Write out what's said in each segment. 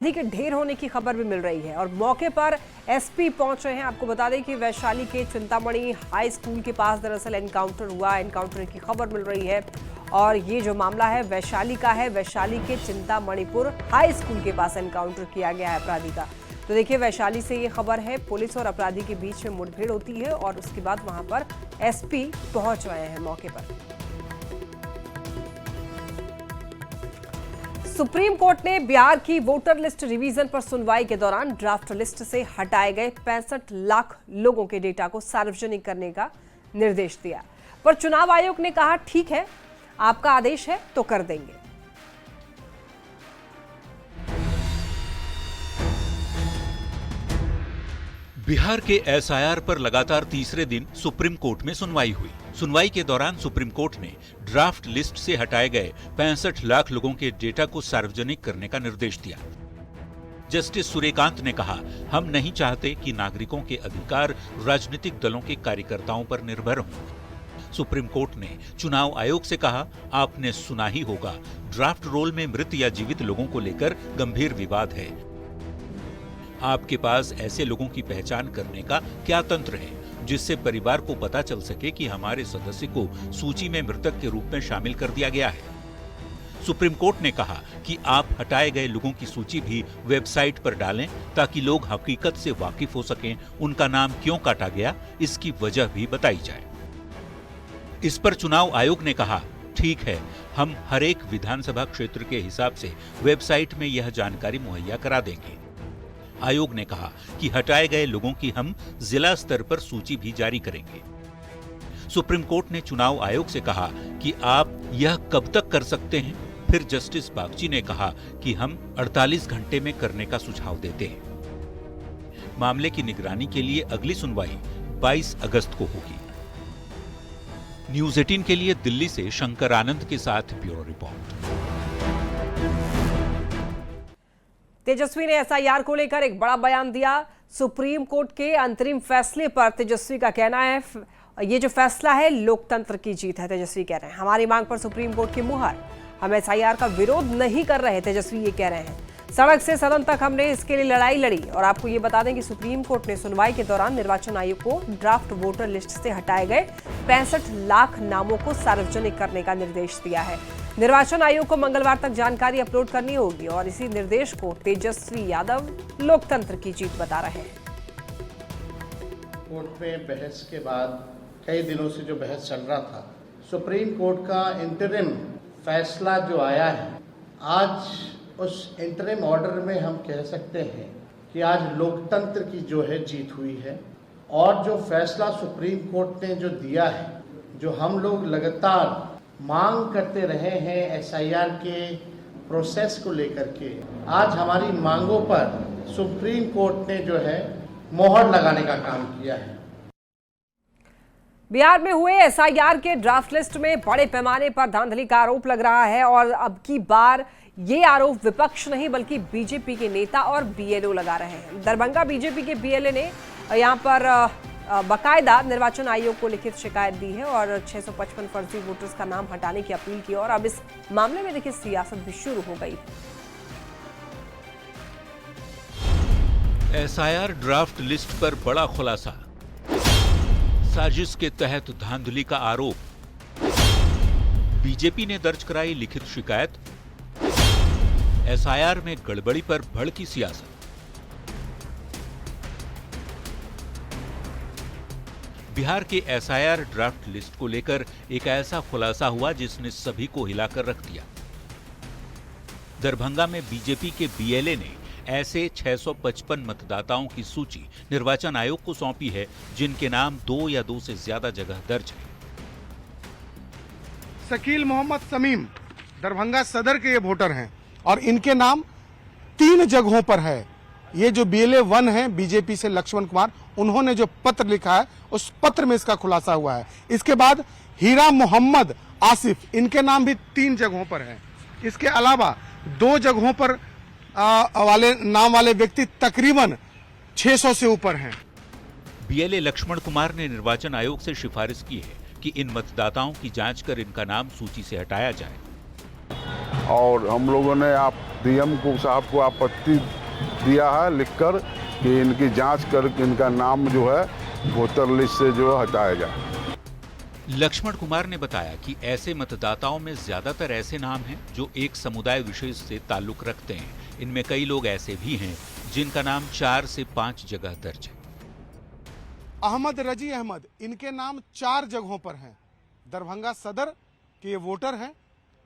के ढेर होने की खबर भी मिल रही है और मौके पर एसपी पहुंच रहे हैं। आपको बता दें कि वैशाली के चिंतामणि हाई स्कूल के पास दरअसल एनकाउंटर हुआ। एनकाउंटर की खबर मिल रही है और ये जो मामला है वैशाली का है। वैशाली के चिंतामणिपुर हाई स्कूल के पास एनकाउंटर किया गया है अपराधी का। तो देखिए, वैशाली से ये खबर है। पुलिस और अपराधी के बीच में मुठभेड़ होती है और उसके बाद वहां पर एसपी पहुंच रहे हैं मौके पर। सुप्रीम कोर्ट ने बिहार की वोटर लिस्ट रिवीजन पर सुनवाई के दौरान ड्राफ्ट लिस्ट से हटाए गए 65 लाख लोगों के डेटा को सार्वजनिक करने का निर्देश दिया। पर चुनाव आयोग ने कहा, ठीक है, आपका आदेश है तो कर देंगे। बिहार के एसआईआर पर लगातार तीसरे दिन सुप्रीम कोर्ट में सुनवाई हुई। सुनवाई के दौरान सुप्रीम कोर्ट ने ड्राफ्ट लिस्ट से हटाए गए 65 लाख लोगों के डेटा को सार्वजनिक करने का निर्देश दिया। जस्टिस सूर्यकांत ने कहा, हम नहीं चाहते कि नागरिकों के अधिकार राजनीतिक दलों के कार्यकर्ताओं पर निर्भर हों। सुप्रीम कोर्ट ने चुनाव आयोग से कहा, आपने सुना ही होगा, ड्राफ्ट रोल में मृत या जीवित लोगों को लेकर गंभीर विवाद है। आपके पास ऐसे लोगों की पहचान करने का क्या तंत्र है जिससे परिवार को पता चल सके कि हमारे सदस्य को सूची में मृतक के रूप में शामिल कर दिया गया है। सुप्रीम कोर्ट ने कहा कि आप हटाए गए लोगों की सूची भी वेबसाइट पर डालें ताकि लोग हकीकत से वाकिफ हो सकें। उनका नाम क्यों काटा गया, इसकी वजह भी बताई जाए। इस पर चुनाव आयोग ने कहा, ठीक है, हम हर एक विधानसभा क्षेत्र के हिसाब से वेबसाइट में यह जानकारी मुहैया करा देंगे। आयोग ने कहा कि हटाए गए लोगों की हम जिला स्तर पर सूची भी जारी करेंगे। सुप्रीम कोर्ट ने चुनाव आयोग से कहा कि आप यह कब तक कर सकते हैं। फिर जस्टिस बागची ने कहा कि हम 48 घंटे में करने का सुझाव देते हैं। मामले की निगरानी के लिए अगली सुनवाई 22 अगस्त को होगी। न्यूज़ 18 के लिए दिल्ली से शंकर आनंद के साथ ब्यूरो रिपोर्ट। तेजस्वी ने एसआईआर को लेकर एक बड़ा बयान दिया। सुप्रीम कोर्ट के अंतरिम फैसले पर तेजस्वी का कहना है, ये जो फैसला है लोकतंत्र की जीत है। तेजस्वी कह रहे हैं, हमारी मांग पर सुप्रीम कोर्ट की मुहर, हम एसआईआर का विरोध नहीं कर रहे। तेजस्वी ये कह रहे हैं, सड़क से सदन तक हमने इसके लिए लड़ाई लड़ी। और आपको ये बता दें कि सुप्रीम कोर्ट ने सुनवाई के दौरान निर्वाचन आयोग को ड्राफ्ट वोटर लिस्ट से हटाए गए 65 लाख नामों को सार्वजनिक करने का निर्देश दिया है। निर्वाचन आयोग को मंगलवार तक जानकारी अपलोड करनी होगी और इसी निर्देश को तेजस्वी यादव लोकतंत्र की जीत बता रहे हैं। कोर्ट में बहस के बाद कई दिनों से जो बहस चल रहा था, सुप्रीम कोर्ट का इंटरिम फैसला जो आया है, आज उस इंटरिम ऑर्डर में हम कह सकते हैं कि आज लोकतंत्र की जो है जीत हुई है। और जो फैसला सुप्रीम कोर्ट ने जो दिया है, जो हम लोग लगातार मांग करते रहे हैं एसआईआर के प्रोसेस को लेकर के, आज हमारी मांगों पर सुप्रीम कोर्ट ने जो है मोहर लगाने का काम किया है। बिहार में हुए एसआईआर के ड्राफ्ट लिस्ट में बड़े पैमाने पर धांधली का आरोप लग रहा है और अब की बार ये आरोप विपक्ष नहीं बल्कि बीजेपी के नेता और बीएलओ लगा रहे हैं। दरभंगा बीजेपी के बीएलए ने यहां पर बाकायदा निर्वाचन आयोग को लिखित शिकायत दी है और 655 फर्जी वोटर्स का नाम हटाने की अपील की। और अब इस मामले में देखिए सियासत भी शुरू हो गई। एसआईआर ड्राफ्ट लिस्ट पर बड़ा खुलासा, साजिश के तहत धांधली का आरोप, बीजेपी ने दर्ज कराई लिखित शिकायत, एसआईआर में गड़बड़ी पर भड़की सियासत। बिहार के एसआईआर ड्राफ्ट लिस्ट को लेकर एक ऐसा खुलासा हुआ जिसने सभी को हिलाकर रख दिया। दरभंगा में बीजेपी के बीएलए ने ऐसे 655 मतदाताओं की सूची निर्वाचन आयोग को सौंपी है जिनके नाम 2 या 2 से ज्यादा जगह दर्ज है। शकील मोहम्मद समीम दरभंगा सदर के ये वोटर हैं और इनके नाम 3 जगहों पर है। ये जो बीएलए 1 है बीजेपी से लक्ष्मण कुमार, उन्होंने जो पत्र लिखा है उस पत्र में इसका खुलासा हुआ है। इसके बाद हीरा मोहम्मद आसिफ, इनके नाम भी 3 जगहों पर है। इसके अलावा 2 जगहों पर वाले नाम वाले व्यक्ति तकरीबन 600 से ऊपर हैं। बीएलए लक्ष्मण कुमार ने निर्वाचन आयोग से सिफारिश की है कि इन मतदाताओं की जांच कर इनका नाम सूची से हटाया जाए। और हम लोगों ने आप डीएम को साहब को आपत्ति दिया है लिखकर कि इनकी जांच कर इनका नाम जो है वोटर लिस्ट से जो है हटाया जाए। लक्ष्मण कुमार ने बताया कि ऐसे मतदाताओं में ज्यादातर ऐसे नाम हैं जो एक समुदाय विशेष से ताल्लुक रखते हैं। इनमें कई लोग ऐसे भी हैं जिनका नाम 4 से 5 जगह दर्ज है। अहमद रजी अहमद, इनके नाम 4 जगहों पर हैं। दरभंगा सदर के ये वोटर हैं,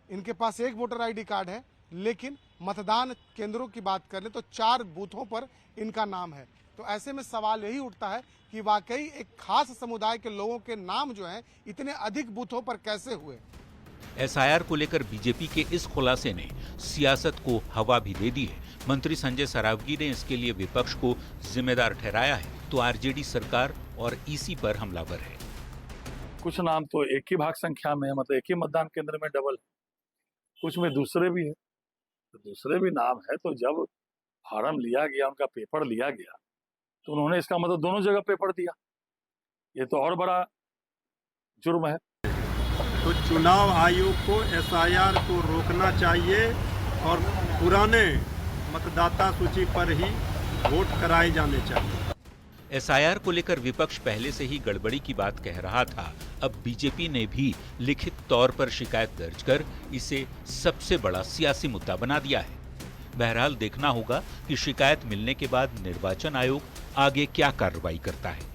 इनके पास एक वोटर आईडी कार्ड है, लेकिन मतदान केंद्रों की बात करें तो 4 बूथों पर इनका नाम है। तो ऐसे में सवाल यही उठता है कि वाकई एक खास समुदाय के लोगों के नाम जो हैं इतने अधिक बूथों पर कैसे हुए। एसआईआर को लेकर बीजेपी के इस खुलासे ने सियासत को हवा भी दे दी है। मंत्री संजय सरावगी ने इसके लिए विपक्ष को जिम्मेदार ठहराया है, तो आरजेडी सरकार और ईसी पर हमलावर है। कुछ नाम तो एक ही भाग संख्या में है, मतलब एक ही मतदान केंद्र में डबल, कुछ में दूसरे भी है, तो दूसरे भी नाम है। तो जब फार्म लिया गया, उनका पेपर लिया गया, तो उन्होंने इसका मतलब दोनों जगह पेपर दिया। ये तो और बड़ा जुर्म है। तो चुनाव आयोग को एसआईआर को रोकना चाहिए और पुराने मतदाता सूची पर ही वोट कराए जाने चाहिए। एसआईआर को लेकर विपक्ष पहले से ही गड़बड़ी की बात कह रहा था। अब बीजेपी ने भी लिखित तौर पर शिकायत दर्ज कर इसे सबसे बड़ा सियासी मुद्दा बना दिया है। बहरहाल देखना होगा कि शिकायत मिलने के बाद निर्वाचन आयोग आगे क्या कार्रवाई करता है।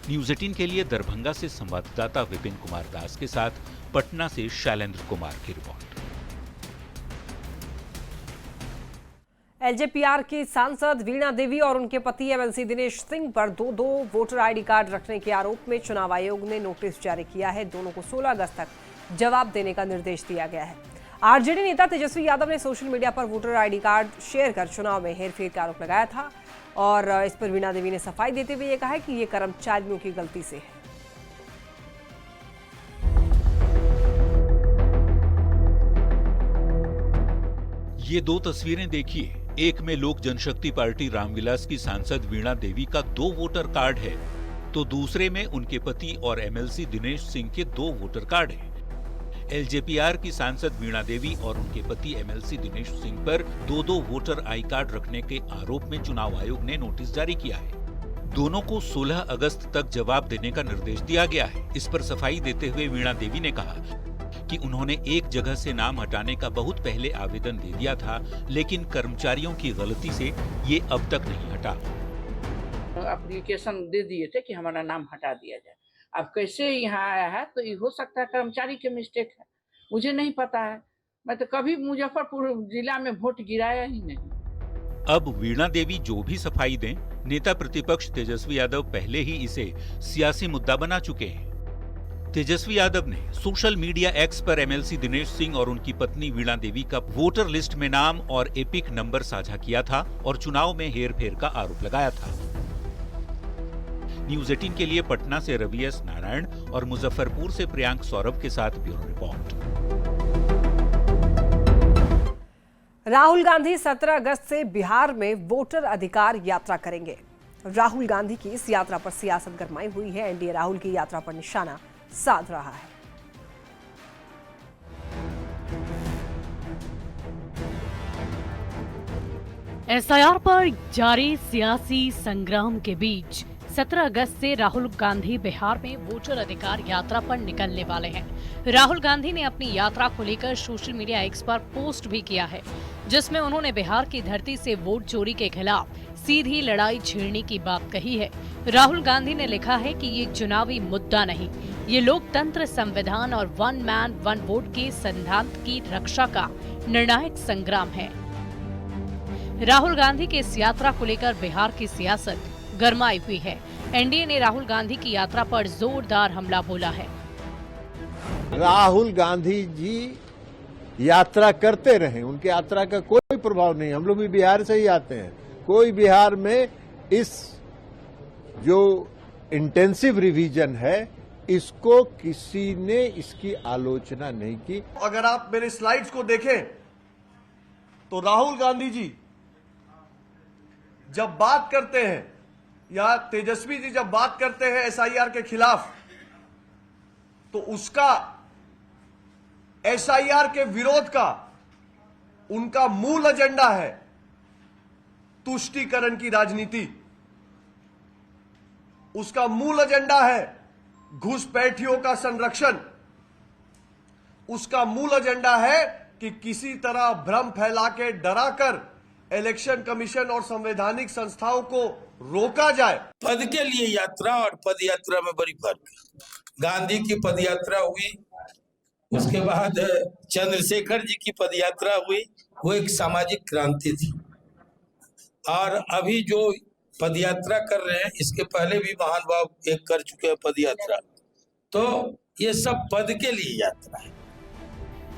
न्यूज़ 18 के लिए दरभंगा से संवाददाता विपिन कुमार दास के साथ पटना से शैलेंद्र कुमार की रिपोर्ट। एलजेपीआर की सांसद वीणा देवी और उनके पति एमएलसी दिनेश सिंह पर दो वोटर आईडी कार्ड रखने के आरोप में चुनाव आयोग ने नोटिस जारी किया है। दोनों को 16 अगस्त तक जवाब देने का निर्देश दिया गया है। आरजेडी नेता तेजस्वी यादव ने सोशल मीडिया पर वोटर आईडी कार्ड शेयर कर चुनाव में हेरफेर का आरोप लगाया था और इस पर वीणा देवी ने सफाई देते हुए कहा है कि ये कर्मचारियों की गलती से है। ये 2 तस्वीरें देखिए। एक में लोक जनशक्ति पार्टी रामविलास की सांसद वीणा देवी का 2 वोटर कार्ड है, तो दूसरे में उनके पति और एमएलसी दिनेश सिंह के 2 वोटर कार्ड हैं। एलजेपीआर की सांसद वीणा देवी और उनके पति एमएलसी दिनेश सिंह पर 2 वोटर आई कार्ड रखने के आरोप में चुनाव आयोग ने नोटिस जारी किया है। दोनों को 16 अगस्त तक जवाब देने का निर्देश दिया गया है। इस पर सफाई देते हुए वीणा देवी ने कहा कि उन्होंने एक जगह से नाम हटाने का बहुत पहले आवेदन दे दिया था, लेकिन कर्मचारियों की गलती से ये अब तक नहीं हटा। एप्लीकेशन दे दिए थे कि हमारा नाम हटा दिया जाए। अब कैसे यहाँ आया है तो ये हो सकता है कर्मचारी के मिस्टेक है, मुझे नहीं पता है। मैं तो कभी मुजफ्फरपुर जिला में वोट गिराया ही नहीं। अब वीणा देवी जो भी सफाई दें, नेता प्रतिपक्ष तेजस्वी यादव पहले ही इसे सियासी मुद्दा बना चुके हैं। तेजस्वी यादव ने सोशल मीडिया एक्स पर एमएलसी दिनेश सिंह और उनकी पत्नी वीणा देवी का वोटर लिस्ट में नाम और एपिक नंबर साझा किया था और चुनाव में हेरफेर का आरोप लगाया था। न्यूज़ 18 के लिए पटना से रवि एस नारायण और मुजफ्फरपुर से प्रियांक सौरभ के साथ ब्यूरो रिपोर्ट। राहुल गांधी 17 अगस्त से बिहार में वोटर अधिकार यात्रा करेंगे। राहुल गांधी की इस यात्रा पर सियासत गरमाई हुई है। एनडीए राहुल की यात्रा पर निशाना साध रहा है। एसआईआर पर जारी सियासी संग्राम के बीच 17 अगस्त से राहुल गांधी बिहार में वोटर अधिकार यात्रा पर निकलने वाले हैं। राहुल गांधी ने अपनी यात्रा को लेकर सोशल मीडिया एक्स पर पोस्ट भी किया है, जिसमें उन्होंने बिहार की धरती से वोट चोरी के खिलाफ सीधी लड़ाई छेड़ने की बात कही है। राहुल गांधी ने लिखा है कि ये चुनावी मुद्दा नहीं, ये लोकतंत्र, संविधान और वन मैन वन वोट के सिद्धांत की रक्षा का निर्णायक संग्राम है। राहुल गांधी की इस यात्रा को लेकर बिहार की सियासत गरमाई हुई है। एनडीए ने राहुल गांधी की यात्रा पर जोरदार हमला बोला है। राहुल गांधी जी यात्रा करते रहे, उनकी यात्रा का कोई प्रभाव नहीं। हम लोग भी बिहार से ही आते हैं। कोई बिहार में इस जो इंटेंसिव रिवीजन है, इसको किसी ने इसकी आलोचना नहीं की। अगर आप मेरे स्लाइड्स को देखें तो राहुल गांधी जी जब बात करते हैं या तेजस्वी जी जब बात करते हैं एसआईआर के खिलाफ, तो उसका एसआईआर के विरोध का उनका मूल एजेंडा है तुष्टीकरण की राजनीति। उसका मूल एजेंडा है घुसपैठियों का संरक्षण। उसका मूल एजेंडा है कि किसी तरह भ्रम फैला के डराकर इलेक्शन कमीशन और संवैधानिक संस्थाओं को रोका जाए। पद के लिए यात्रा और पद यात्रा में बड़ी फर्क है। गांधी की पद यात्रा हुई, उसके बाद चंद्रशेखर जी की पद यात्रा हुई, वो एक सामाजिक क्रांति थी। और अभी जो पद यात्रा कर रहे हैं, इसके पहले भी महानुभाव एक कर चुके हैं पद यात्रा। तो ये सब पद के लिए यात्रा है।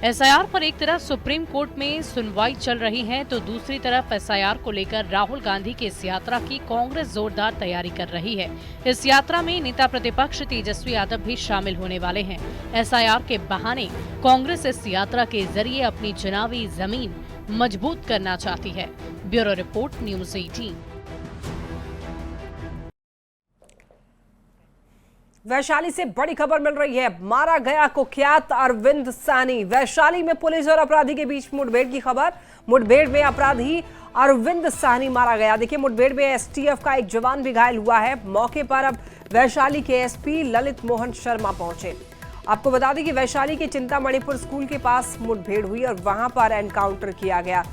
एसआईआर पर एक तरफ सुप्रीम कोर्ट में सुनवाई चल रही है तो दूसरी तरफ एसआईआर को लेकर राहुल गांधी की इस यात्रा की कांग्रेस जोरदार तैयारी कर रही है। इस यात्रा में नेता प्रतिपक्ष तेजस्वी यादव भी शामिल होने वाले हैं। एसआईआर के बहाने कांग्रेस इस यात्रा के जरिए अपनी चुनावी जमीन मजबूत करना चाहती है। Bureau report, news 18। वैशाली से बड़ी खबर मिल रही है। मारा गया कुख्यात अरविंद साहनी। वैशाली में पुलिस और अपराधी के बीच मुठभेड़ की खबर। मुठभेड़ में अपराधी अरविंद साहनी मारा गया। देखिए, मुठभेड़ में एसटीएफ का एक जवान भी घायल हुआ है। मौके पर अब वैशाली के एसपी ललित मोहन शर्मा पहुंचे। आपको बता दें कि वैशाली के चिंतामणिपुर स्कूल के पास मुठभेड़ हुई और वहां पर एनकाउंटर किया गया।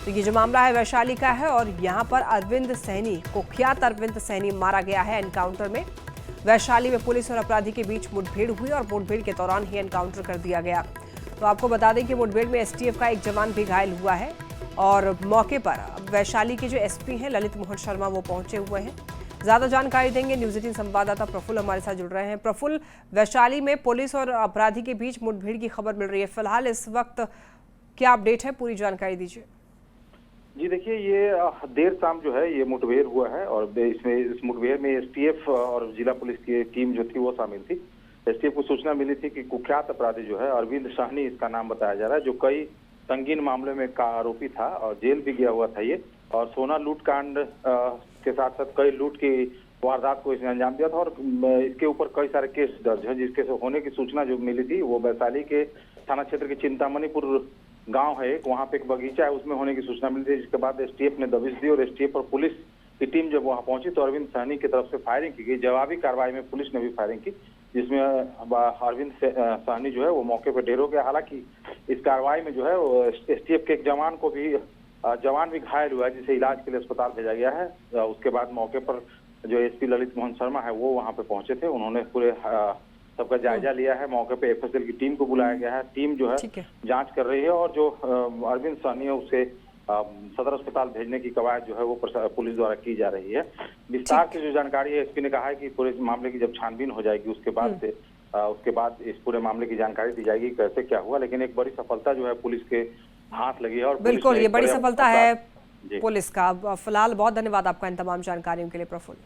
तो ये जो मामला है वैशाली का है और यहाँ पर अरविंद साहनी, कुख्यात अरविंद साहनी मारा गया है एनकाउंटर में। वैशाली में पुलिस और अपराधी के बीच मुठभेड़ हुई और मुठभेड़ के दौरान ही एनकाउंटर कर दिया गया। तो आपको बता दें कि मुठभेड़ में एसटीएफ का एक जवान भी घायल हुआ है और मौके पर वैशाली के जो एसपी हैं ललित मोहन शर्मा वो पहुंचे हुए हैं। ज्यादा जानकारी देंगे न्यूज़ 18 संवाददाता प्रफुल्ल हमारे साथ जुड़ रहे हैं। प्रफुल्ल, वैशाली में पुलिस और अपराधी के बीच मुठभेड़ की खबर मिल रही है। फिलहाल इस वक्त क्या अपडेट है, पूरी जानकारी दीजिए। जी देखिए, ये देर शाम जो है ये मुठभेड़ हुआ है और इस मुठभेड़ में एसटीएफ और जिला पुलिस की टीम जो थी वो शामिल थी। एसटीएफ को सूचना मिली थी कि कुख्यात अपराधी जो है अरविंद साहनी, इसका नाम बताया जा रहा है, जो कई संगीन मामले में का आरोपी था और जेल भी गया हुआ था ये, और सोना लूट कांड के साथ साथ कई लूट की वारदात को इसने अंजाम दिया था और इसके ऊपर कई सारे केस दर्ज है। जिसके होने की सूचना जो मिली थी वो वैशाली के थाना क्षेत्र के चिंतामणिपुर गांव है एक, वहां पे एक बगीचा है, उसमें होने की सूचना मिली थी। जिसके बाद एसटीएफ ने दबिश दी और एसटीएफ और पुलिस की टीम जब वहां पहुंची तो अरविंद साहनी की तरफ से फायरिंग की गई। जवाबी कार्रवाई में पुलिस ने भी फायरिंग की, जिसमें अरविंद साहनी जो है वो मौके पर ढेर हो गया। हालांकि इस कार्रवाई में जो है वो एसटीएफ के एक जवान भी घायल हुआ है, जिसे इलाज के लिए अस्पताल भेजा गया है। उसके बाद मौके पर जो एसपी ललित मोहन शर्मा है वो वहाँ पे पहुंचे थे। उन्होंने पूरे सबका जायजा लिया है। मौके पे एफएसएल की टीम को बुलाया गया है। टीम जो है जांच कर रही है और जो अरविंद साहनी है उसे सदर अस्पताल भेजने की कवायद जो है वो पुलिस द्वारा की जा रही है। विस्तार से जो जानकारी है एसपी ने कहा है कि पूरे मामले की जब छानबीन हो जाएगी उसके बाद इस पूरे मामले की जानकारी दी जाएगी कैसे क्या हुआ। लेकिन एक बड़ी सफलता जो है पुलिस के हाथ लगी है और बिल्कुल ये बड़ी सफलता है पुलिस का। फिलहाल बहुत धन्यवाद आपका इन तमाम जानकारियों के लिए प्रफुल्ल।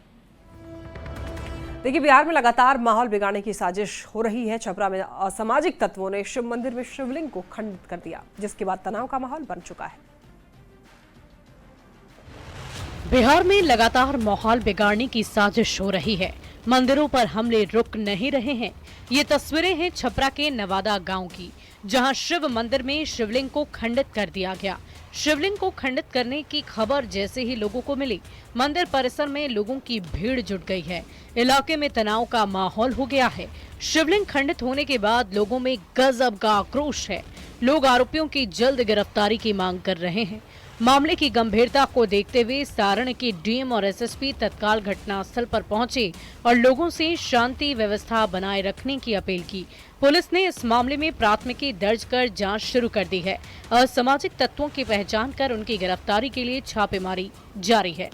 देखिए, बिहार में लगातार माहौल बिगाड़ने की साजिश हो रही है। छपरा में असामाजिक तत्वों ने शिव मंदिर में शिवलिंग को खंडित कर दिया, जिसके बाद तनाव का माहौल बन चुका है। बिहार में लगातार माहौल बिगाड़ने की साजिश हो रही है। मंदिरों पर हमले रुक नहीं रहे हैं। ये तस्वीरें हैं छपरा के नवादा गांव की, जहां शिव मंदिर में शिवलिंग को खंडित कर दिया गया। शिवलिंग को खंडित करने की खबर जैसे ही लोगों को मिली, मंदिर परिसर में लोगों की भीड़ जुट गई है। इलाके में तनाव का माहौल हो गया है। शिवलिंग खंडित होने के बाद लोगों में गजब का आक्रोश है। लोग आरोपियों की जल्द गिरफ्तारी की मांग कर रहे हैं। मामले की गंभीरता को देखते हुए सारण के डीएम और एसएसपी तत्काल घटनास्थल पर पहुंचे और लोगों से शांति व्यवस्था बनाए रखने की अपील की। पुलिस ने इस मामले में प्राथमिकी दर्ज कर जांच शुरू कर दी है। असामाजिक तत्वों की पहचान कर उनकी गिरफ्तारी के लिए छापेमारी जारी है।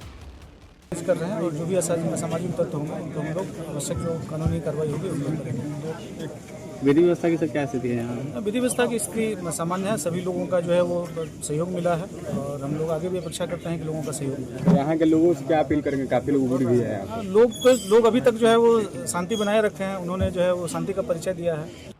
कर रहे हैं और जो भी असामाजिक तत्व होंगे उनको हम लोग आवश्यक जो कानूनी कार्रवाई होगी उन लोग करेंगे। विधि व्यवस्था की सर क्या स्थिति है यहाँ? विधि व्यवस्था की स्थिति सामान्य है। सभी लोगों का जो है वो सहयोग मिला है और हम लोग आगे भी अपेक्षा करते हैं कि लोगों का सहयोग मिले। यहाँ के लोगों से क्या अपील करेंगे? काफी लोग उभर भी है। लोग अभी तक जो है वो शांति बनाए रखे हैं। उन्होंने जो है वो शांति का परिचय दिया है।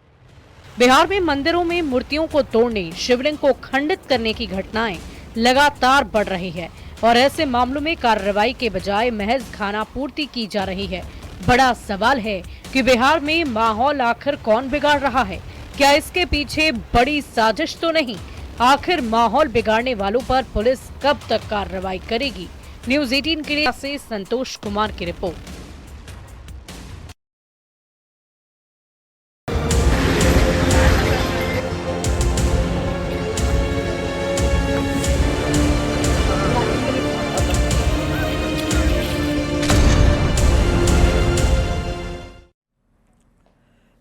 बिहार में मंदिरों में मूर्तियों को तोड़ने, शिवलिंग को खंडित करने की घटनाएं लगातार बढ़ रही है और ऐसे मामलों में कार्रवाई के बजाय महज खानापूर्ति की जा रही है। बड़ा सवाल है कि बिहार में माहौल आखिर कौन बिगाड़ रहा है? क्या इसके पीछे बड़ी साजिश तो नहीं? आखिर माहौल बिगाड़ने वालों पर पुलिस कब तक कार्रवाई करेगी? न्यूज 18 के लिए से संतोष कुमार की रिपोर्ट।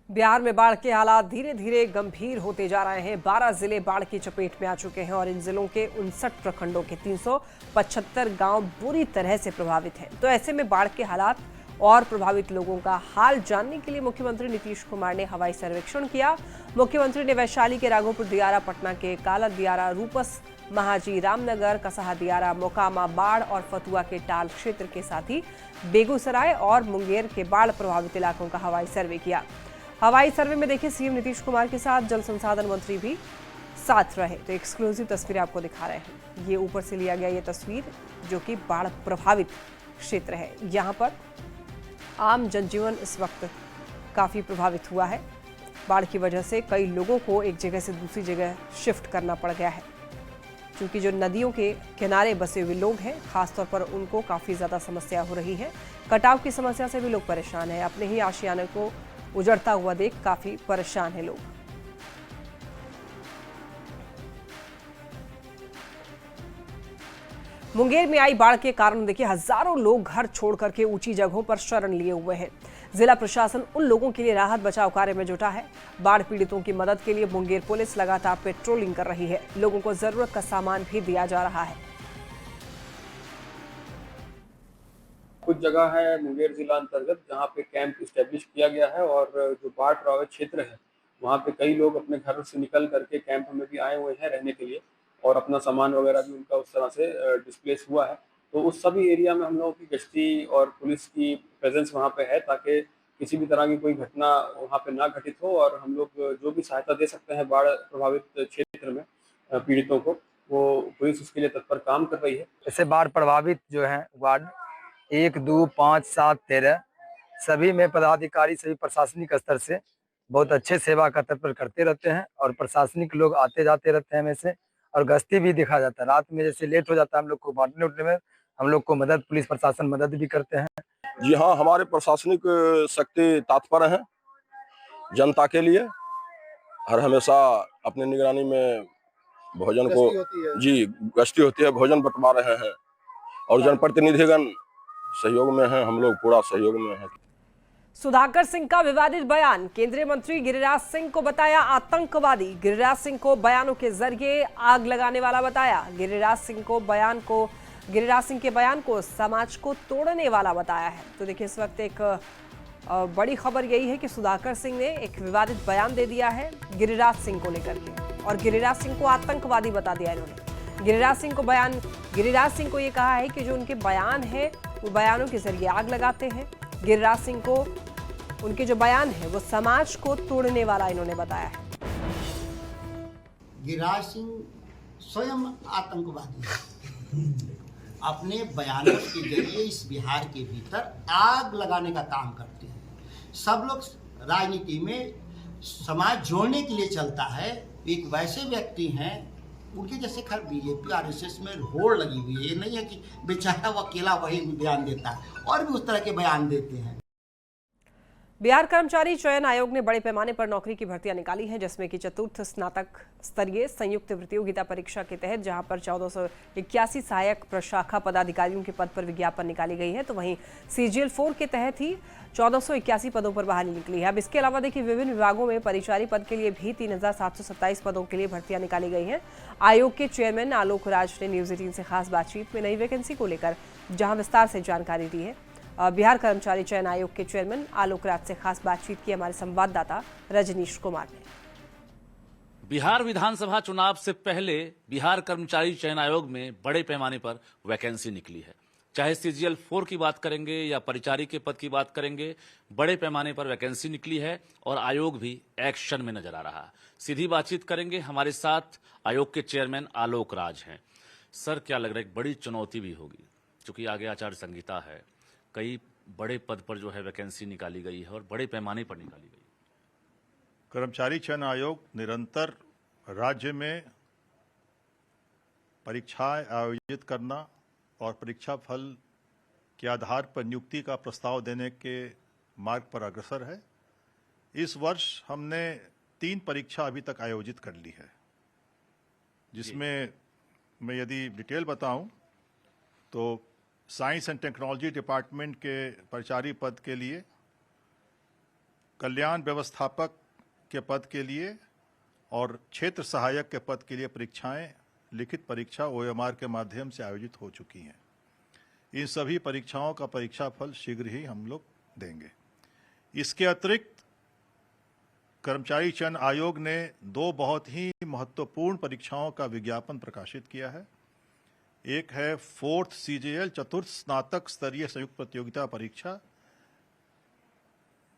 बिहार में बाढ़ के हालात धीरे धीरे गंभीर होते जा रहे हैं। 12 जिले बाढ़ की चपेट में आ चुके हैं और इन जिलों के 59 प्रखंडों के 375 गांव बुरी तरह से प्रभावित हैं। तो ऐसे में बाढ़ के हालात और प्रभावित लोगों का हाल जानने के लिए मुख्यमंत्री नीतीश कुमार ने हवाई सर्वेक्षण किया। मुख्यमंत्री ने वैशाली के राघोपुर दियारा, पटना के काला दियारा, रूपस, महाजी, रामनगर, कसाहा दियारा, मोकामा, बाढ़ और फतुआ के टाल क्षेत्र के साथ ही बेगूसराय और मुंगेर के बाढ़ प्रभावित इलाकों का हवाई सर्वे किया। हवाई सर्वे में देखिए सीएम नीतीश कुमार के साथ जल संसाधन मंत्री भी साथ रहे। तो एक्सक्लूसिव तस्वीरें आपको दिखा रहे हैं। ये ऊपर से लिया गया ये तस्वीर जो कि बाढ़ प्रभावित क्षेत्र है। यहाँ पर आम जनजीवन इस वक्त काफ़ी प्रभावित हुआ है। बाढ़ की वजह से कई लोगों को एक जगह से दूसरी जगह शिफ्ट करना पड़ गया है, क्योंकि जो नदियों के किनारे बसे हुए लोग हैं खासतौर पर उनको काफ़ी ज़्यादा समस्या हो रही है। कटाव की समस्या से भी लोग परेशान हैं। अपने ही आशियाने को उजड़ता हुआ देख काफी परेशान हैं लोग। मुंगेर में आई बाढ़ के कारण देखिए हजारों लोग घर छोड़ करके ऊंची जगहों पर शरण लिए हुए हैं। जिला प्रशासन उन लोगों के लिए राहत बचाव कार्य में जुटा है। बाढ़ पीड़ितों की मदद के लिए मुंगेर पुलिस लगातार पेट्रोलिंग कर रही है। लोगों को जरूरत का सामान भी दिया जा रहा है। कुछ जगह है मुंगेर जिला अंतर्गत जहाँ पे कैंप इस्टेब्लिश किया गया है और जो बाढ़ प्रभावित क्षेत्र है वहाँ पे कई लोग अपने घरों से निकल करके कैंप में भी आए हुए हैं रहने के लिए और अपना सामान वगैरह भी उनका उस तरह से डिस्प्लेस हुआ है। तो उस सभी एरिया में हम लोगों की गश्ती और पुलिस की प्रेजेंस वहाँ पे है ताकि किसी भी तरह की कोई घटना वहाँ पे ना घटित हो और हम लोग जो भी सहायता दे सकते हैं बाढ़ प्रभावित क्षेत्र में पीड़ितों को, वो पुलिस उसके लिए तत्पर काम कर रही है। ऐसे बाढ़ प्रभावित जो है वार्ड 1, 2, 5, 7, 13 सभी में पदाधिकारी सभी प्रशासनिक स्तर से बहुत अच्छे सेवा का तत्पर करते रहते हैं और प्रशासनिक लोग आते जाते रहते हैं में से और गश्ती भी देखा जाता है। रात में जैसे लेट हो जाता है हम लोग को बांटने उठने में हम लोग को मदद पुलिस प्रशासन मदद भी करते हैं। जी हाँ, हमारे प्रशासनिक शक्ति तत्पर हैं जनता के लिए। हर हमेशा अपनी निगरानी में भोजन को जी गश्ती होती है, भोजन बंटवा रहे हैं और जनप्रतिनिधिगण सहयोग में है, हम लोग पूरा सहयोग में हैं। सुधाकर सिंह का विवादित बयान, केंद्रीय मंत्री गिरिराज सिंह को बताया आतंकवादी। गिरिराज सिंह को बयानों के जरिए आग लगाने वाला बताया। गिरिराज सिंह के बयान को समाज को तोड़ने वाला बताया है। तो देखिए इस वक्त एक बड़ी खबर यही है कि सुधाकर सिंह ने एक विवादित बयान दे दिया है गिरिराज सिंह को लेकर के और गिरिराज सिंह को आतंकवादी बता दिया इन्होंने। गिरिराज सिंह को ये कहा है कि जो उनके बयान है वो बयानों के जरिए आग लगाते हैं। गिरिराज सिंह को उनके जो बयान है वो समाज को तोड़ने वाला इन्होंने बताया है। गिरिराज सिंह स्वयं आतंकवादी अपने बयानों के जरिए इस बिहार के भीतर आग लगाने का काम करते हैं। सब लोग राजनीति में समाज जोड़ने के लिए चलता है। एक वैसे व्यक्ति हैं उनके जैसे खैर बीजेपी आरएसएस में होड़ लगी हुई है। ये नहीं है कि बेचारा वो अकेला वही बयान देता है, और भी उस तरह के बयान देते हैं। बिहार कर्मचारी चयन आयोग ने बड़े पैमाने पर नौकरी की भर्तियां निकाली हैं, जिसमें कि चतुर्थ स्नातक स्तरीय संयुक्त प्रतियोगिता परीक्षा के तहत जहां पर 1481 सहायक प्रशाखा पदाधिकारियों के पद पर विज्ञापन निकाली गई है, तो वहीं CGL 4 के तहत ही 1481 पदों पर बहाली निकली है। अब इसके अलावा देखिए विभिन्न विभागों में परिचारी पद के लिए भी 3727 पदों के लिए भर्तियां निकाली गई हैं। आयोग के चेयरमैन आलोक राज ने न्यूज 18 से खास बातचीत में नई वैकेंसी को लेकर जहां विस्तार से जानकारी दी है। बिहार कर्मचारी चयन आयोग के चेयरमैन आलोक राज से खास बातचीत की हमारे संवाददाता रजनीश कुमार ने। बिहार विधानसभा चुनाव से पहले बिहार कर्मचारी चयन आयोग में बड़े पैमाने पर वैकेंसी निकली है। चाहे CGL 4 की बात करेंगे या परिचारी के पद की बात करेंगे, बड़े पैमाने पर वैकेंसी निकली है और आयोग भी एक्शन में नजर आ रहा है। सीधी बातचीत करेंगे, हमारे साथ आयोग के चेयरमैन आलोक राज हैं। सर, क्या लग रहा है, एक बड़ी चुनौती भी होगी क्योंकि आगे आचार संहिता है, कई बड़े पद पर जो है वैकेंसी निकाली गई है और बड़े पैमाने पर निकाली गई। कर्मचारी चयन आयोग निरंतर राज्य में परीक्षाएं आयोजित करना और परीक्षा फल के आधार पर नियुक्ति का प्रस्ताव देने के मार्ग पर अग्रसर है। इस वर्ष हमने 3 परीक्षा अभी तक आयोजित कर ली है, जिसमें मैं यदि डिटेल बताऊं तो साइंस एंड टेक्नोलॉजी डिपार्टमेंट के प्राचार्य पद के लिए, कल्याण व्यवस्थापक के पद के लिए और क्षेत्र सहायक के पद के लिए परीक्षाएं लिखित परीक्षा OMR के माध्यम से आयोजित हो चुकी हैं। इन सभी परीक्षाओं का परीक्षा फल शीघ्र ही हम लोग देंगे। इसके अतिरिक्त कर्मचारी चयन आयोग ने 2 बहुत ही महत्वपूर्ण परीक्षाओं का विज्ञापन प्रकाशित किया है। एक है 4th CJL चतुर्थ स्नातक स्तरीय संयुक्त प्रतियोगिता परीक्षा,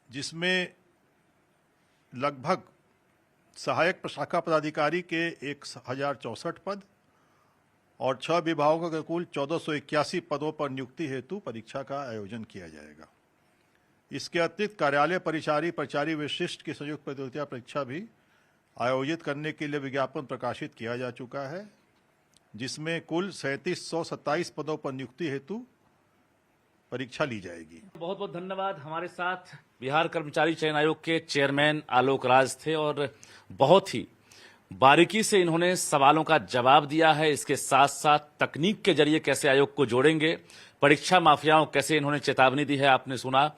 जिसमें लगभग सहायक प्रशाखा पदाधिकारी के 1064 पद और 6 विभागों के कुल 1481 पदों पर नियुक्ति हेतु परीक्षा का आयोजन किया जाएगा। इसके अतिरिक्त कार्यालय परिचारी विशिष्ट की संयुक्त प्रतियोगिता परीक्षा भी आयोजित करने के लिए विज्ञापन प्रकाशित किया जा चुका है, जिसमें कुल 3727 पदों पर नियुक्ति हेतु परीक्षा ली जाएगी। बहुत बहुत धन्यवाद। हमारे साथ बिहार कर्मचारी चयन आयोग के चेयरमैन आलोक राज थे और बहुत ही बारीकी से इन्होंने सवालों का जवाब दिया है। इसके साथ साथ तकनीक के जरिए कैसे आयोग को जोड़ेंगे, परीक्षा माफियाओं कैसे इन्होंने चेतावनी दी है, आपने सुना।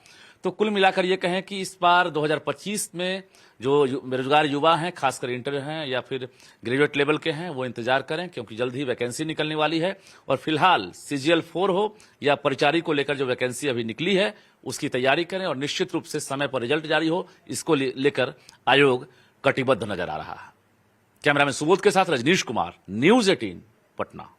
तो कुल मिलाकर ये कहें कि इस बार 2025 में जो बेरोजगार युवा हैं, खासकर इंटर हैं या फिर ग्रेजुएट लेवल के हैं, वो इंतजार करें, क्योंकि जल्द ही वैकेंसी निकलने वाली है। और फिलहाल CGL 4 हो या परिचारी को लेकर जो वैकेंसी अभी निकली है उसकी तैयारी करें और निश्चित रूप से समय पर रिजल्ट जारी हो, इसको लेकर आयोग कटिबद्ध नजर आ रहा है। कैमरामैन सुबोध के साथ रजनीश कुमार, News 18 पटना।